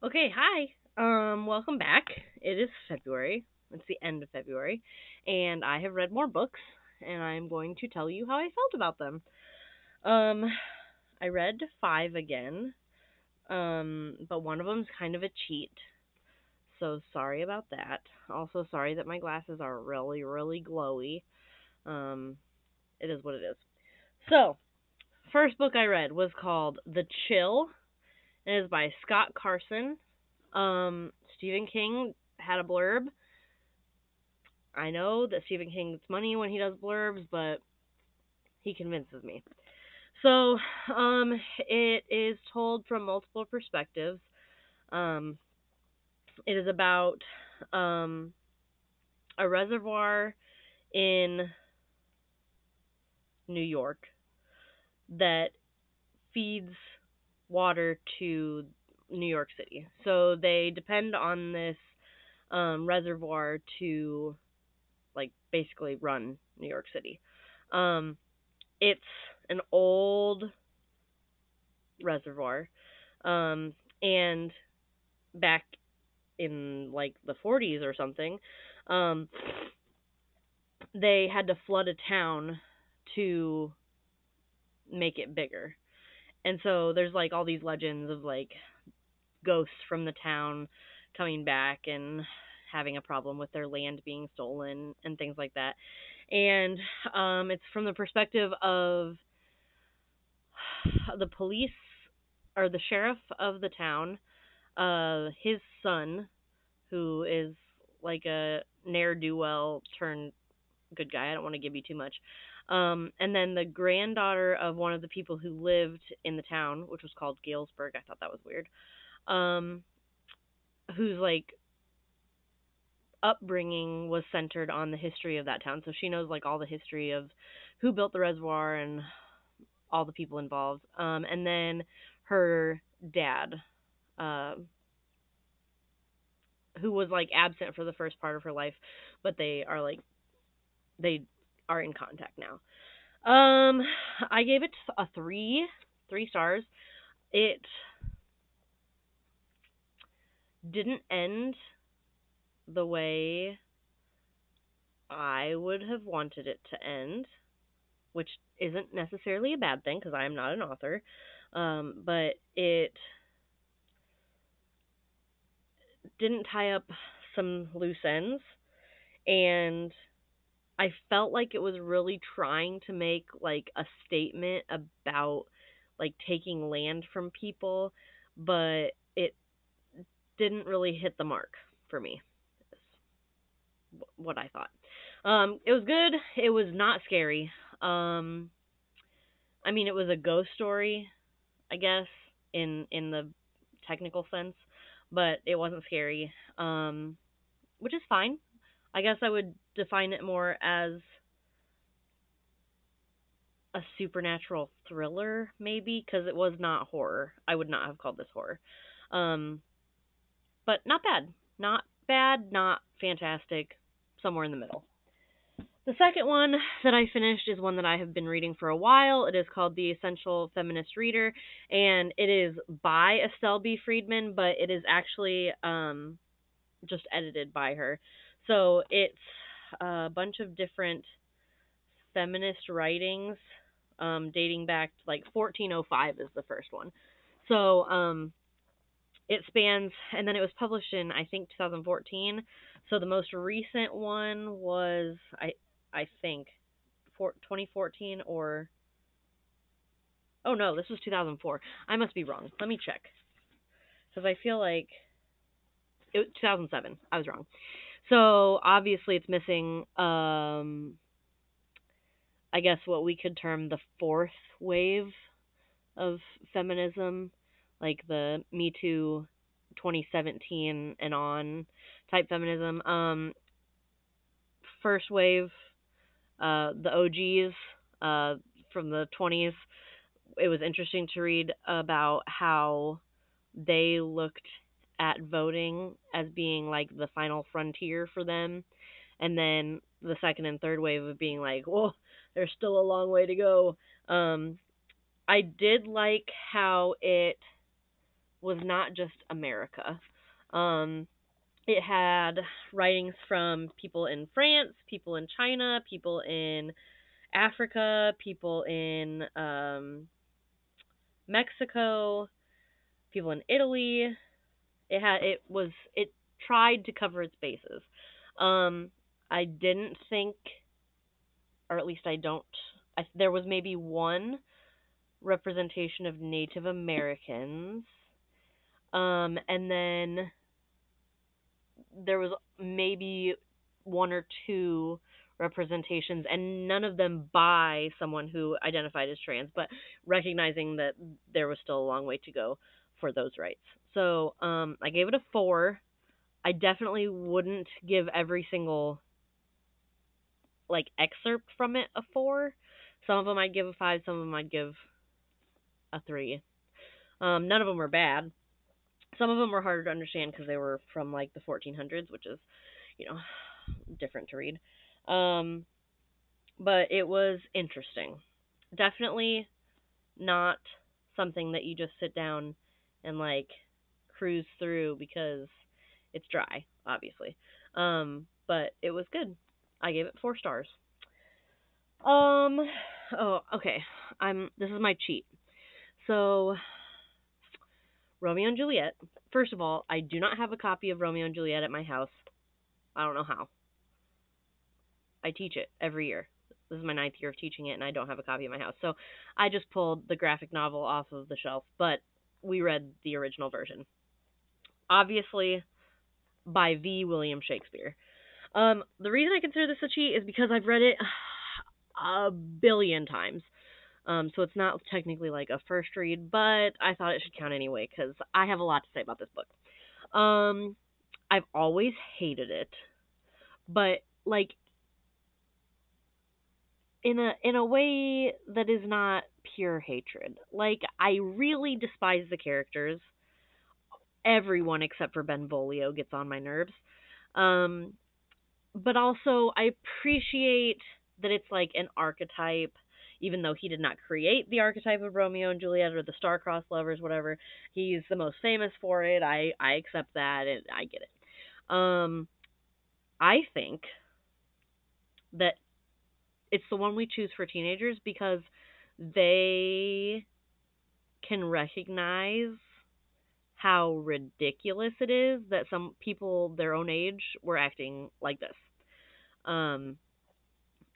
Okay, hi. Welcome back. It is February. It's the end of February, and I have read more books, and I'm going to tell you how I felt about them. Um, I read five again, but one of them's kind of a cheat, so sorry about that. Also, sorry that my glasses are really, really glowy. Um, it is what it is. So, first book I read was called The Chill. It is by Scott Carson. Stephen King had a blurb. I know that Stephen King gets money when he does blurbs, but he convinces me. So, it is told from multiple perspectives. Um, it is about um, a reservoir in New York that feeds water to New York City. So they depend on this reservoir to like basically run New York City. Um, it's an old reservoir, and back in like the 40s or something, um, they had to flood a town to make it bigger. And so there's like all these legends of like ghosts from the town coming back and having a problem with their land being stolen and things like that. And it's from the perspective of the police or the sheriff of the town, his son, who is like a ne'er do well turned good guy. I don't want to give you too much. And then the granddaughter of one of the people who lived in the town, which was called Galesburg. I thought that was weird. Um, whose like upbringing was centered on the history of that town. So she knows like all the history of who built the reservoir and all the people involved. And then her dad, uh, who was like absent for the first part of her life, but they are in contact now. I gave it a three stars. It didn't end the way I would have wanted it to end, which isn't necessarily a bad thing because I am not an author. But it didn't tie up some loose ends, and I felt like it was really trying to make like a statement about like taking land from people, but it didn't really hit the mark for me. Is what I thought. It was good. It was not scary. Um, I mean, it was a ghost story, I guess, in the technical sense, but it wasn't scary. Which is fine. I guess I would define it more as a supernatural thriller, maybe, because it was not horror. I would not have called this horror. Um, but not bad. Not bad, not fantastic. Somewhere in the middle. The second one that I finished is one that I have been reading for a while. It is called The Essential Feminist Reader, and it is by Estelle B. Friedman, but it is actually just edited by her. So it's a bunch of different feminist writings dating back to like 1405 is the first one. So it spans, and then it was published in I think 2014. So the most recent one was I think 2014 or oh no, this was 2004. I must be wrong. Let me check because I feel like it was 2007. I was wrong. So obviously it's missing I guess what we could term the fourth wave of feminism, like the Me Too 2017 and on type feminism. First wave, the OGs from the 20s. It was interesting to read about how they looked at voting as being like the final frontier for them. And then the second and third wave of being like, well, there's still a long way to go. I did like how it was not just America. Um, it had writings from people in France, people in China, people in Africa, people in Mexico, people in Italy. It tried to cover its bases. Um, I didn't think, or at least I don't. There was maybe one representation of Native Americans, and then there was maybe one or two representations, and none of them by someone who identified as trans, but recognizing that there was still a long way to go for those rights. So I gave it a 4. I definitely wouldn't give every single like excerpt from it a 4. Some of them I'd give a 5. Some of them I'd give a 3. None of them were bad. Some of them were harder to understand because they were from like the 1400s, which is, you know, different to read. Um, but it was interesting. Definitely not something that you just sit down and like cruise through because it's dry, obviously. But it was good. I gave it 4 stars. Um, oh, okay. This is my cheat. So, Romeo and Juliet. First of all, I do not have a copy of Romeo and Juliet at my house. I don't know how. I teach it every year. This is my 9th year of teaching it, and I don't have a copy in my house. So I just pulled the graphic novel off of the shelf, but we read the original version. Obviously, by the William Shakespeare. The reason I consider this a cheat is because I've read it a billion times. So it's not technically like a first read, but I thought it should count anyway because I have a lot to say about this book. I've always hated it, but like in a way that is not pure hatred. Like I really despise the characters. Everyone except for Benvolio gets on my nerves. Um, but also I appreciate that it's like an archetype, even though he did not create the archetype of Romeo and Juliet or the star-crossed lovers, whatever. He's the most famous for it. I accept that and I get it. I think that it's the one we choose for teenagers because they can recognize how ridiculous it is that some people their own age were acting like this. Um,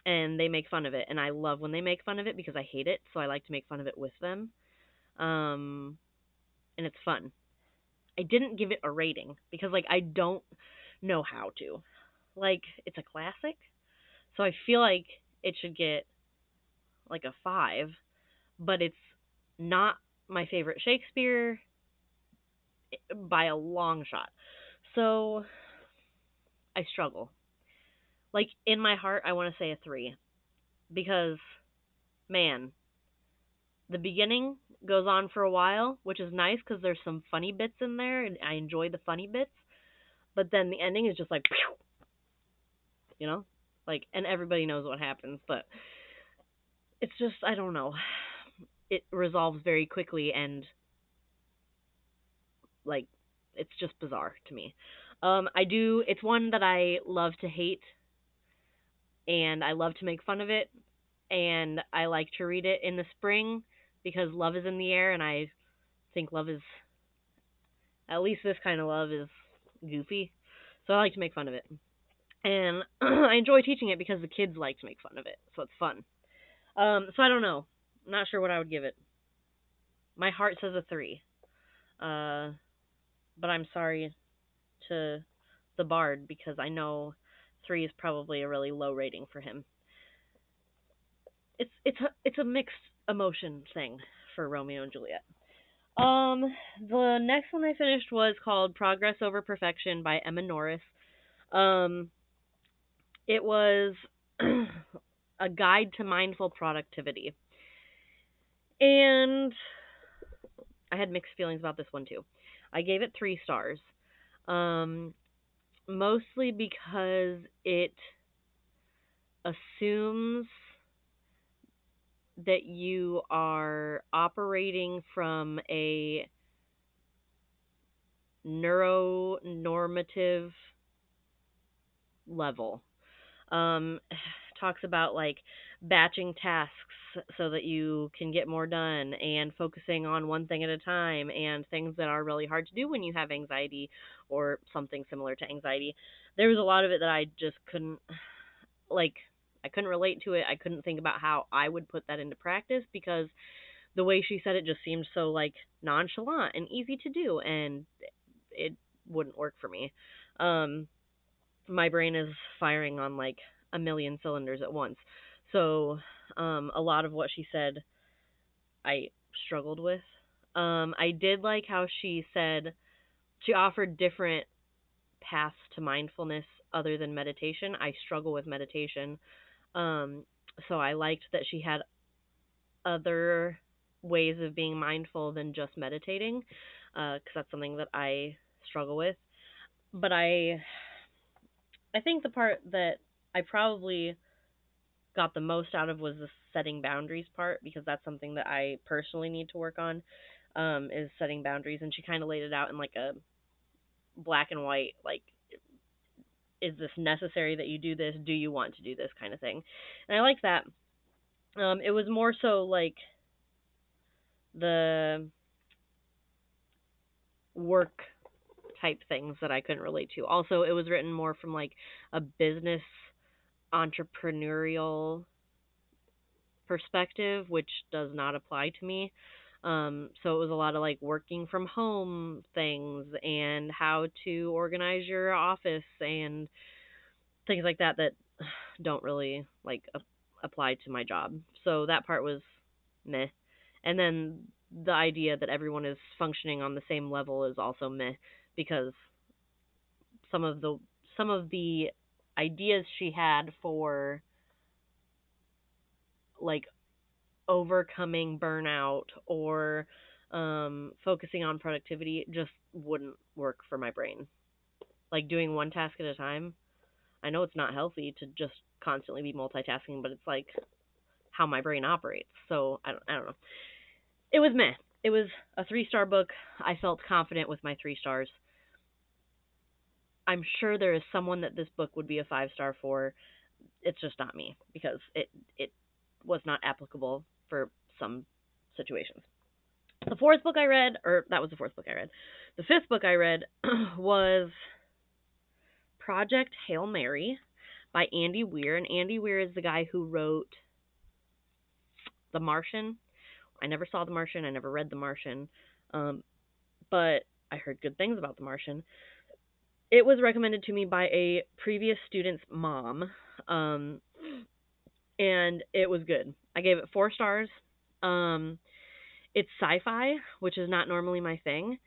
and they make fun of it, and I love when they make fun of it because I hate it, so I like to make fun of it with them. Um, and it's fun. I didn't give it a rating because like I don't know how to. Like it's a classic, so I feel like it should get like a 5, but it's not my favorite Shakespeare by a long shot. So I struggle. Like in my heart, I want to say a 3 because man, the beginning goes on for a while, which is nice because there's some funny bits in there, and I enjoy the funny bits. But then the ending is just like, you know, like, and everybody knows what happens, but it's just I don't know. It resolves very quickly, and like, it's just bizarre to me. I do. It's one that I love to hate, and I love to make fun of it, and I like to read it in the spring because love is in the air, and I think love is, at least this kind of love is goofy. So I like to make fun of it. And I enjoy teaching it because the kids like to make fun of it. So it's fun. So I don't know. I'm not sure what I would give it. My heart says a 3. Uh, but I'm sorry to the Bard because I know 3 is probably a really low rating for him. It's a mixed emotion thing for Romeo and Juliet. The next one I finished was called Progress Over Perfection by Emma Norris. Um, it was a guide to mindful productivity. And I had mixed feelings about this one too. I gave it 3 stars. Um, mostly because it assumes that you are operating from a neuronormative level. Um, talks about like batching tasks so that you can get more done and focusing on one thing at a time and things that are really hard to do when you have anxiety or something similar to anxiety. There was a lot of it that I just couldn't like I couldn't relate to it. I couldn't think about how I would put that into practice because the way she said it just seemed so like nonchalant and easy to do, and it wouldn't work for me. Um, my brain is firing on like a million cylinders at once. So, a lot of what she said I struggled with. I did like how she said she offered different paths to mindfulness other than meditation. I struggle with meditation. Um, so I liked that she had other ways of being mindful than just meditating, because that's something that I struggle with. But I think the part that I probably got the most out of was the setting boundaries part, because that's something that I personally need to work on, is setting boundaries. And she kind of laid it out in like a black and white, like, is this necessary that you do this? Do you want to do this kind of thing? And I like that. It was more so like the work type things that I couldn't relate to. Also, it was written more from like a business entrepreneurial perspective, which does not apply to me. So it was a lot of like working from home things and how to organize your office and things like that that don't really like apply to my job. So that part was meh. And then the idea that everyone is functioning on the same level is also meh, because some of the some of the ideas she had for like overcoming burnout or focusing on productivity just wouldn't work for my brain. Like doing one task at a time. I know it's not healthy to just constantly be multitasking, but it's like how my brain operates. So I don't know. It was meh. It was a 3-star book. I felt confident with my 3 stars. I'm sure there is someone that this book would be a 5-star for. It's just not me, because it was not applicable for some situations. The fourth book I read, or that was the fourth book I read. The fifth book I read was Project Hail Mary by Andy Weir. And Andy Weir is the guy who wrote The Martian. I never saw The Martian. I never read The Martian. But I heard good things about The Martian. It was recommended to me by a previous student's mom. And it was good. I gave it 4 stars. It's sci-fi, which is not normally my thing.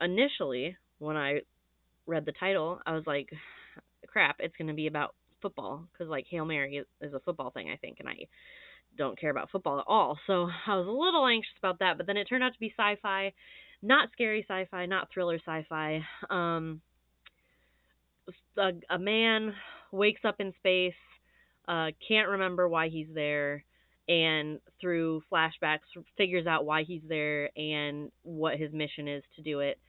Initially, when I read the title, I was like, crap, it's going to be about football, because like Hail Mary is a football thing, I think, and I don't care about football at all. So I was a little anxious about that, but then it turned out to be sci-fi, not scary sci-fi, not thriller sci-fi. A man wakes up in space, can't remember why he's there, and through flashbacks figures out why he's there and what his mission is to do it.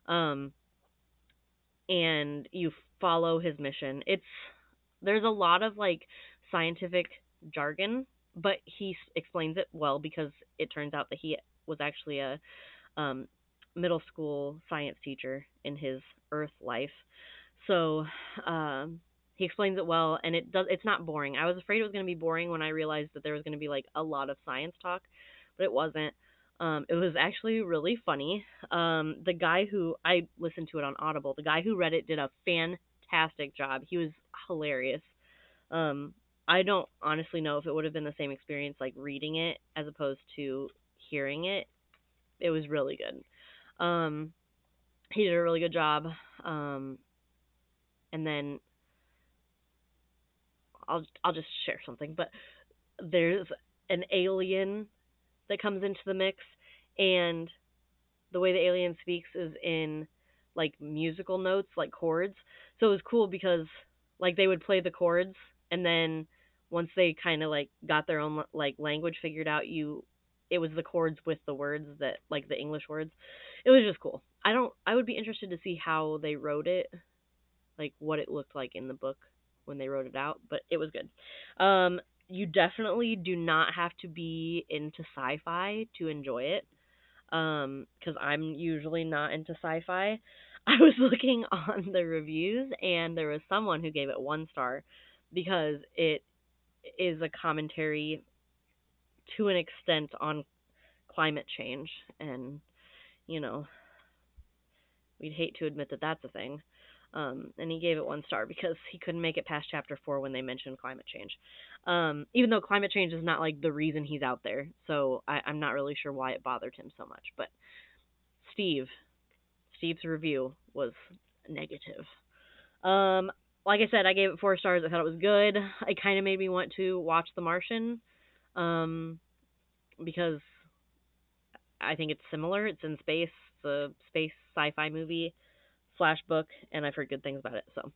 Um, and you follow his mission. There's a lot of like scientific jargon, but he explains it well, because it turns out that he was actually a um, middle school science teacher in his Earth life. So he explains it well, and it's not boring. I was afraid it was going to be boring when I realized that there was going to be like a lot of science talk, but it wasn't. It was actually really funny. The guy who I listened to it on Audible, the guy who read it did a fantastic job. He was hilarious. I don't honestly know if it would have been the same experience like reading it as opposed to hearing it. It was really good. Um, he did a really good job. And then I'll just share something, but there's an alien that comes into the mix, and the way the alien speaks is in like musical notes, like chords. So it was cool because like they would play the chords, and then once they kind of like got their own like language figured out, it was the chords with the words that like the English words. It was just cool. I would be interested to see how they wrote it, like what it looked like in the book when they wrote it out, but it was good. You definitely do not have to be into sci-fi to enjoy it. Because I'm usually not into sci-fi. I was looking on the reviews, and there was someone who gave it 1 star because it is a commentary to an extent on climate change, and you know we'd hate to admit that that's a thing. And he gave it 1 star because he couldn't make it past chapter 4 when they mentioned climate change. Even though climate change is not like the reason he's out there, so I'm not really sure why it bothered him so much. But Steve, Steve's review was negative. Um, like I said, I gave it 4 stars. I thought it was good. It kind of made me want to watch The Martian, um, because I think it's similar. It's in space. It's a space sci-fi movie slash book, and I've heard good things about it. So,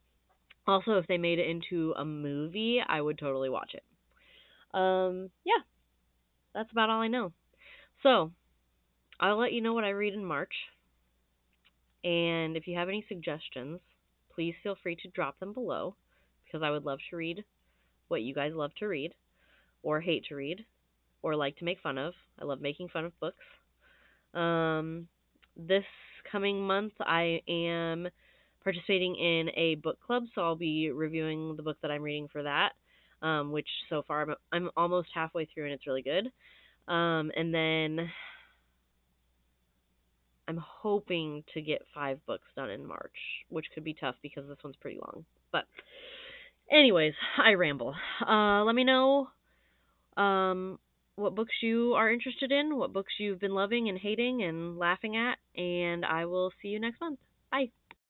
also, if they made it into a movie, I would totally watch it. Yeah, that's about all I know. So, I'll let you know what I read in March. And if you have any suggestions, please feel free to drop them below because I would love to read what you guys love to read or hate to read or like to make fun of. I love making fun of books. This coming month, I am participating in a book club, so I'll be reviewing the book that I'm reading for that, which so far I'm almost halfway through and it's really good. And then I'm hoping to get 5 books done in March, which could be tough because this one's pretty long. But anyways, I ramble. Let me know what books you are interested in, what books you've been loving and hating and laughing at, and I will see you next month. Bye.